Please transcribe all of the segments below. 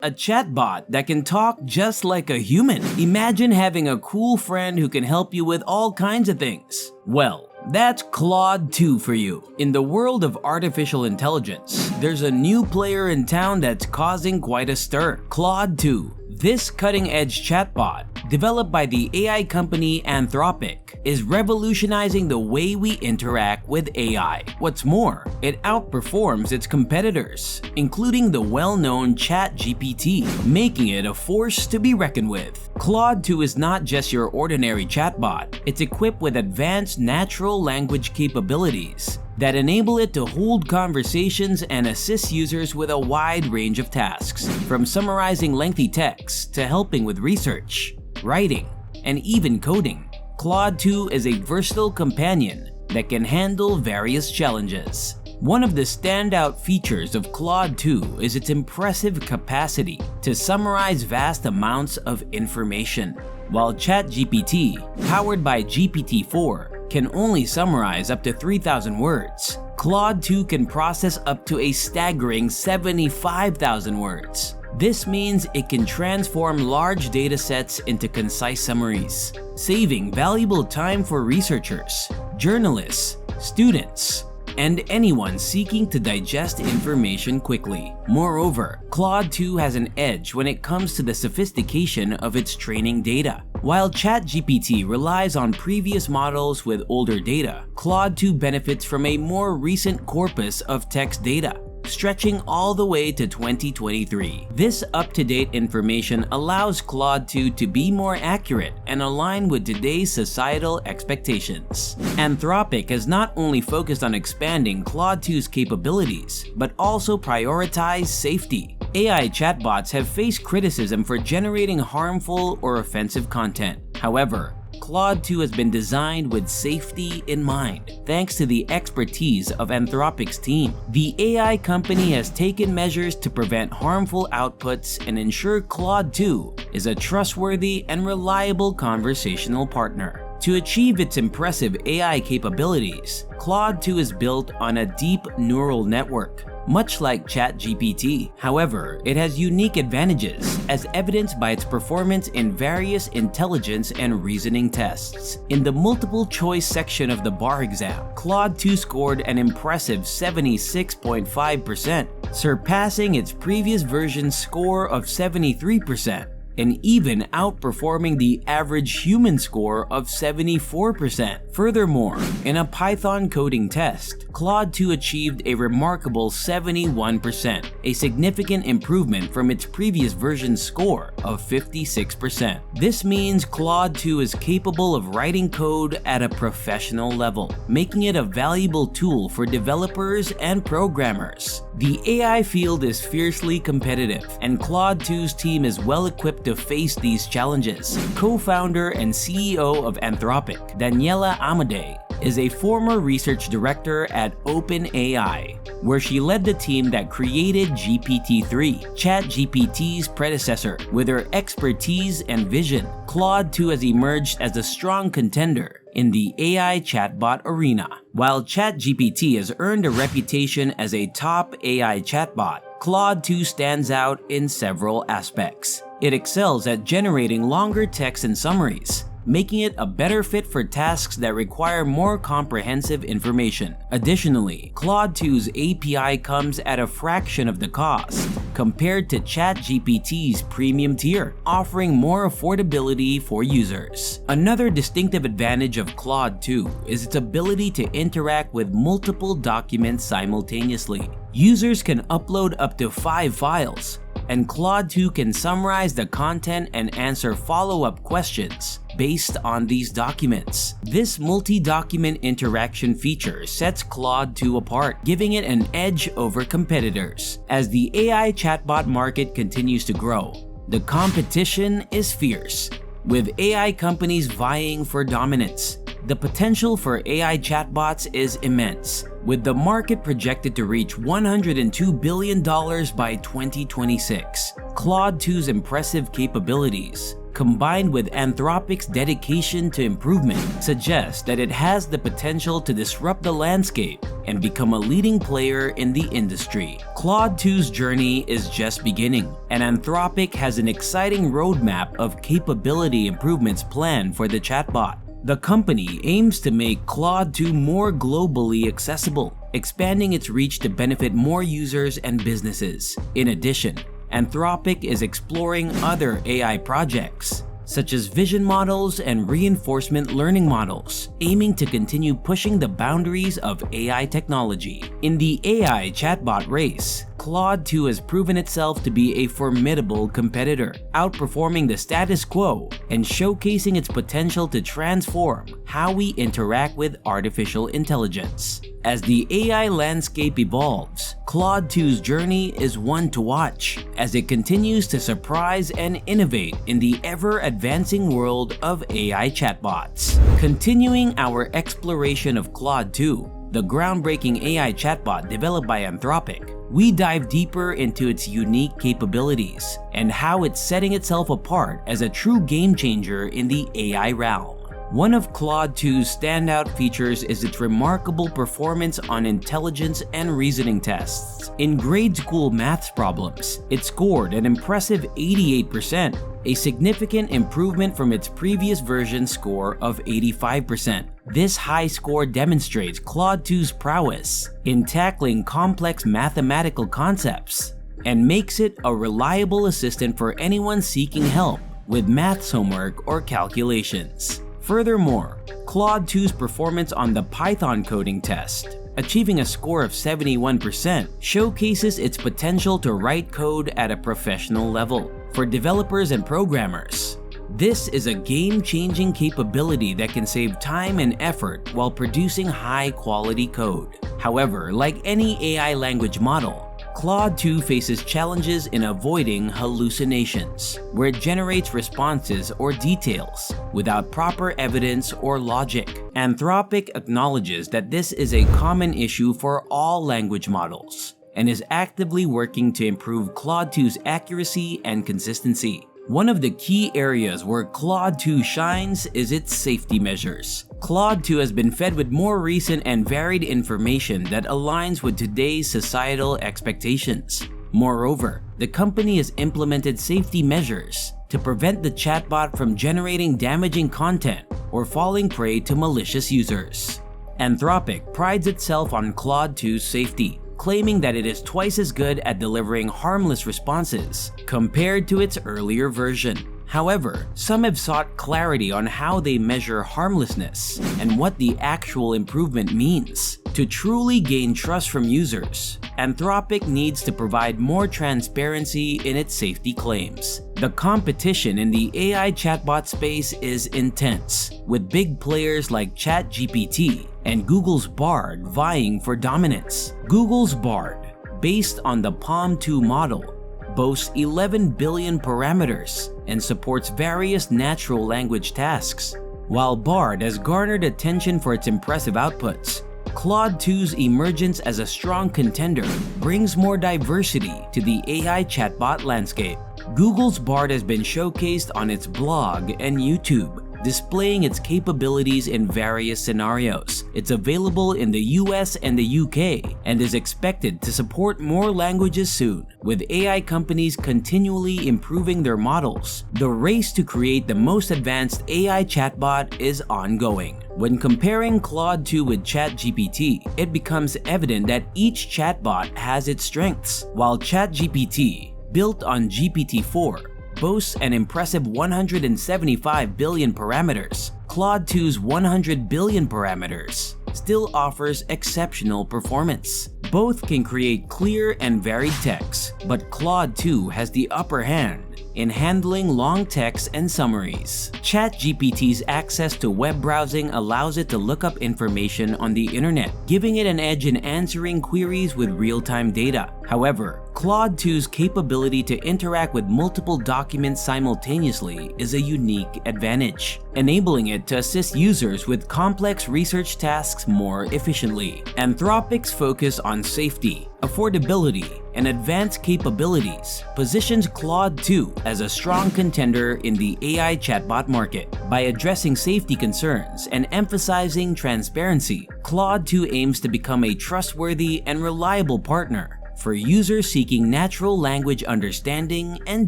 A chatbot that can talk just like a human. Imagine having a cool friend who can help you with all kinds of things. Well, that's Claude 2 for you. In the world of artificial intelligence, there's a new player in town that's causing quite a stir. Claude 2. This cutting-edge chatbot, developed by the AI company Anthropic, is revolutionizing the way we interact with AI. What's more, it outperforms its competitors, including the well-known ChatGPT, making it a force to be reckoned with. Claude 2 is not just your ordinary chatbot. It's equipped with advanced natural language capabilities that enable it to hold conversations and assist users with a wide range of tasks, from summarizing lengthy text to helping with research, writing, and even coding. Claude 2 is a versatile companion that can handle various challenges. One of the standout features of Claude 2 is its impressive capacity to summarize vast amounts of information. While ChatGPT, powered by GPT-4, can only summarize up to 3,000 words, Claude 2 can process up to a staggering 75,000 words. This means it can transform large data sets into concise summaries, saving valuable time for researchers, journalists, students, and anyone seeking to digest information quickly. Moreover, Claude 2 has an edge when it comes to the sophistication of its training data. While ChatGPT relies on previous models with older data, Claude 2 benefits from a more recent corpus of text data, stretching all the way to 2023. This up-to-date information allows Claude 2 to be more accurate and align with today's societal expectations. Anthropic has not only focused on expanding Claude 2's capabilities, but also prioritized safety. AI chatbots have faced criticism for generating harmful or offensive content. However, Claude 2 has been designed with safety in mind, thanks to the expertise of Anthropic's team. The AI company has taken measures to prevent harmful outputs and ensure Claude 2 is a trustworthy and reliable conversational partner. To achieve its impressive AI capabilities, Claude 2 is built on a deep neural network, much like ChatGPT. However, it has unique advantages, as evidenced by its performance in various intelligence and reasoning tests. In the multiple choice section of the bar exam, Claude 2 scored an impressive 76.5%, surpassing its previous version's score of 73%. And even outperforming the average human score of 74%. Furthermore, in a Python coding test, Claude 2 achieved a remarkable 71%, a significant improvement from its previous version's score of 56%. This means Claude 2 is capable of writing code at a professional level, making it a valuable tool for developers and programmers. The AI field is fiercely competitive, and Claude 2's team is well equipped to face these challenges. Co-founder and CEO of Anthropic, Daniela Amadei, is a former research director at OpenAI, where she led the team that created GPT-3, ChatGPT's predecessor. With her expertise and vision, Claude 2 has emerged as a strong contender in the AI chatbot arena. While ChatGPT has earned a reputation as a top AI chatbot, Claude 2 stands out in several aspects. It excels at generating longer text and summaries, making it a better fit for tasks that require more comprehensive information. Additionally, Claude 2's API comes at a fraction of the cost compared to ChatGPT's premium tier, offering more affordability for users. Another distinctive advantage of Claude 2 is its ability to interact with multiple documents simultaneously. Users can upload up to 5 files, and Claude 2 can summarize the content and answer follow-up questions based on these documents. This multi-document interaction feature sets Claude 2 apart, giving it an edge over competitors. As the AI chatbot market continues to grow, the competition is fierce, with AI companies vying for dominance. The potential for AI chatbots is immense, with the market projected to reach $102 billion by 2026. Claude 2's impressive capabilities, combined with Anthropic's dedication to improvement, suggests that it has the potential to disrupt the landscape and become a leading player in the industry. Claude 2's journey is just beginning, and Anthropic has an exciting roadmap of capability improvements planned for the chatbot. The company aims to make Claude 2 more globally accessible, expanding its reach to benefit more users and businesses. In addition, Anthropic is exploring other AI projects, such as vision models and reinforcement learning models, aiming to continue pushing the boundaries of AI technology. In the AI chatbot race, Claude 2 has proven itself to be a formidable competitor, outperforming the status quo and showcasing its potential to transform how we interact with artificial intelligence. As the AI landscape evolves, Claude 2's journey is one to watch as it continues to surprise and innovate in the ever-advancing world of AI chatbots. Continuing our exploration of Claude 2, the groundbreaking AI chatbot developed by Anthropic, we dive deeper into its unique capabilities and how it's setting itself apart as a true game changer in the AI realm. One of Claude 2's standout features is its remarkable performance on intelligence and reasoning tests. In grade school maths problems, it scored an impressive 88%, a significant improvement from its previous version score of 85%. This high score demonstrates Claude 2's prowess in tackling complex mathematical concepts and makes it a reliable assistant for anyone seeking help with maths homework or calculations. Furthermore, Claude 2's performance on the Python coding test, achieving a score of 71%, showcases its potential to write code at a professional level. For developers and programmers, this is a game-changing capability that can save time and effort while producing high-quality code. However, like any AI language model, Claude 2 faces challenges in avoiding hallucinations, where it generates responses or details without proper evidence or logic. Anthropic acknowledges that this is a common issue for all language models and is actively working to improve Claude 2's accuracy and consistency. One of the key areas where Claude 2 shines is its safety measures. Claude 2 has been fed with more recent and varied information that aligns with today's societal expectations. Moreover, the company has implemented safety measures to prevent the chatbot from generating damaging content or falling prey to malicious users. Anthropic prides itself on Claude 2's safety, claiming that it is twice as good at delivering harmless responses compared to its earlier version. However, some have sought clarity on how they measure harmlessness and what the actual improvement means. To truly gain trust from users, Anthropic needs to provide more transparency in its safety claims. The competition in the AI chatbot space is intense, with big players like ChatGPT and Google's Bard vying for dominance. Google's Bard, based on the PaLM 2 model, boasts 11 billion parameters and supports various natural language tasks. While Bard has garnered attention for its impressive outputs, Claude 2's emergence as a strong contender brings more diversity to the AI chatbot landscape. Google's Bard has been showcased on its blog and YouTube, displaying its capabilities in various scenarios. It's available in the US and the UK and is expected to support more languages soon. With AI companies continually improving their models, the race to create the most advanced AI chatbot is ongoing. When comparing Claude 2 with ChatGPT, it becomes evident that each chatbot has its strengths. While ChatGPT, built on GPT-4, boasts an impressive 175 billion parameters, Claude 2's 100 billion parameters still offers exceptional performance. Both can create clear and varied text, but Claude 2 has the upper hand in handling long text and summaries. ChatGPT's access to web browsing allows it to look up information on the internet, giving it an edge in answering queries with real-time data. However, Claude 2's capability to interact with multiple documents simultaneously is a unique advantage, enabling it to assist users with complex research tasks more efficiently. Anthropic's focus on safety, affordability, and advanced capabilities positions Claude 2 as a strong contender in the AI chatbot market. By addressing safety concerns and emphasizing transparency, Claude 2 aims to become a trustworthy and reliable partner for users seeking natural language understanding and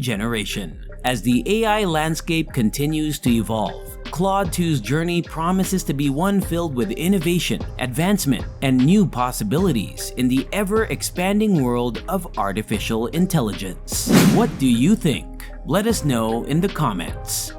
generation. As the AI landscape continues to evolve, Claude 2's journey promises to be one filled with innovation, advancement, and new possibilities in the ever-expanding world of artificial intelligence. What do you think? Let us know in the comments.